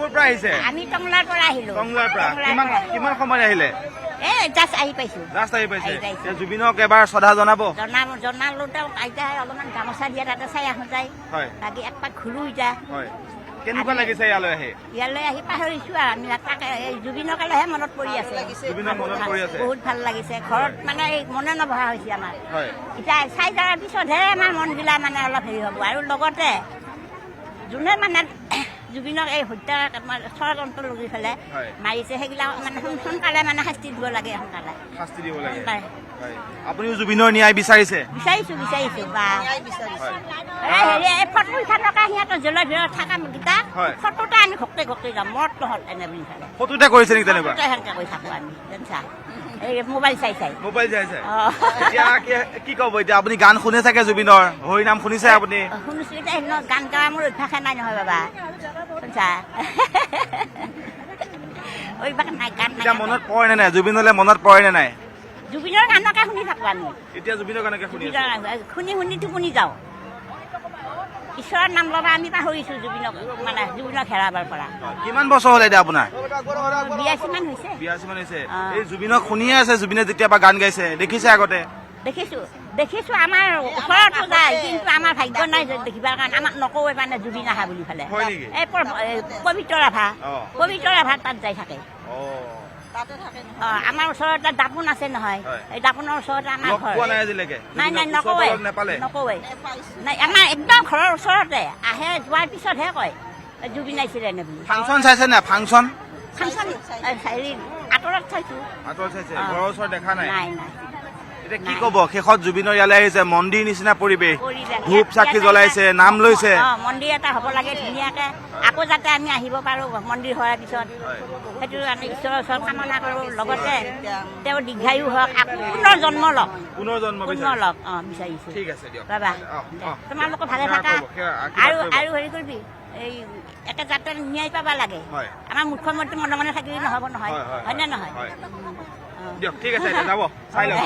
ক'ৰ পৰা আহিছে? আমি টংলাৰ পৰা আহিলো। টংলাৰ পৰা কিমান সময় আহিলে? জাষ্ট আহি পাইছো। জাষ্ট আহি পাইছে। জুবিনক এবাৰ শ্ৰদ্ধা জনাব? জনালো আইতা অলপমান গামোচা দিয়া তাতে চাই আহো যায়। বাকী এক পাক ঘূৰো এতিয়া। কেনেকুৱা লাগিছে ইয়ালৈ আহি? ইয়ালৈ আহি পাহৰিছো আৰু আমি তাকে জুবিনকলৈহে মনত পৰি আছে। বহুত ভাল লাগিছে। ঘৰত মানে মনে নবহা হৈছে আমাৰ। এতিয়া চাই যোৱাৰ পিছতহে আমাৰ মনবিলাক মানে অলপ হেৰি হ'ব। আৰু লগতে যোনে মানে জুবিনক এই হত্যা ষড়যন্ত্ৰ লগাই পেলাই মাৰিছে সেইবিলাক মানে সোনকালে মানে শাস্তি দিব লাগে। শাস্তি দিব লাগে। আপুনিও জুবিনৰ ন্যায় বিচাৰিছে? বিচাৰিছো বা হেৰি ফটো উঠা থকা সিহঁতৰ জেলৰ ভিতৰত থকা কেইটা ফটোতে আমি ঘকতে যাম মত তহঁত এনে বুলি চালে ফটোতে কৰিছে নেকি? তেনেকুৱা সেনেকে কৰি থাকো আমি এই মোবাইল চাই এতিয়া কি ক'ব? এতিয়া আপুনি গান শুনে চাগে জুবিনৰ? হৰি নাম শুনিছে আপুনি? শুনিছো। এতিয়া গান গাৱা মোৰ অভ্যাসে নাই নহয় বাবা। শুনছা অভ্যাস নাই। গান মনত পৰে নে নাই? জুবিনলৈ মনত পৰে নে নাই? জুবিনৰ গানকে শুনি থাকো আমি। এতিয়া জুবিনৰ গানকে শুনি টোপনি যাওঁ। ঈশ্বৰৰ নাম ল'বা আমি পাহৰিছো জুবিনক মানে জুবিনক হেৰাবাৰ পৰা। কিমান বছৰ হ'ল এতিয়া আপোনাৰ? 82 মান হৈছে। 82 মান হৈছে। এই জুবিনক শুনিয়ে আছে? জুবিনে যেতিয়াবা গান গাইছে দেখিছে আগতে? দেখিছো আমাৰ ওচৰতো যায়, কিন্তু আমাৰ ভাগ্য নাই দেখিবৰ কাৰণে। আমাক নকওঁৱে মানে জুবিন আহা বুলি ফালে। এই পবিত্ৰ ৰাভা তাত যাই থাকে। আমাৰ ওচৰত দাপোন আছে নহয়। এই দাপোনৰ ওচৰতে আমাৰ ঘৰ। নাই নকওঁৱে। নাই আমাৰ একদম ঘৰৰ ওচৰতে আহে। যোৱাৰ পিছতহে কয় জুবিন আহিছিলে নে বুলি। ফাংচন চাইছে না? ফাংচন হেৰি আঁতৰত চাইছো। ঘৰৰ ওচৰত দেখা নাই? নাই। এতিয়া কি ক'ব? শেষত জুবিনৰ ইয়ালৈ আহিছে, মন্দিৰ নিচিনা পৰিৱেশ, ধূপ চাকি জ্বলাইছে, নাম লৈছে। মন্দিৰ এটা হ'ব লাগে ধুনীয়াকে, আকৌ যাতে আমি আহিব পাৰো মন্দিৰ হোৱাৰ পিছত। সেইটো আমি ঈশ্বৰৰ ওচৰত কামনা কৰো। লগতে তেওঁ দীৰ্ঘায়ু হওক, আকৌ পুনৰ জন্ম লওক। বিচাৰিছো। ঠিক আছে দিয়ক বাবা, তোমালোকে ভালে থাকা। আৰু হেৰি কৰিবি, এই একে যাতে ন্যায় পাবা লাগে। আমাৰ মুখ্যমন্ত্ৰী মনে মনে থাকিলে নহ'ব নহয়, হয় নে নহয়? দিয়ক ঠিক আছে, যাব চাই লওক।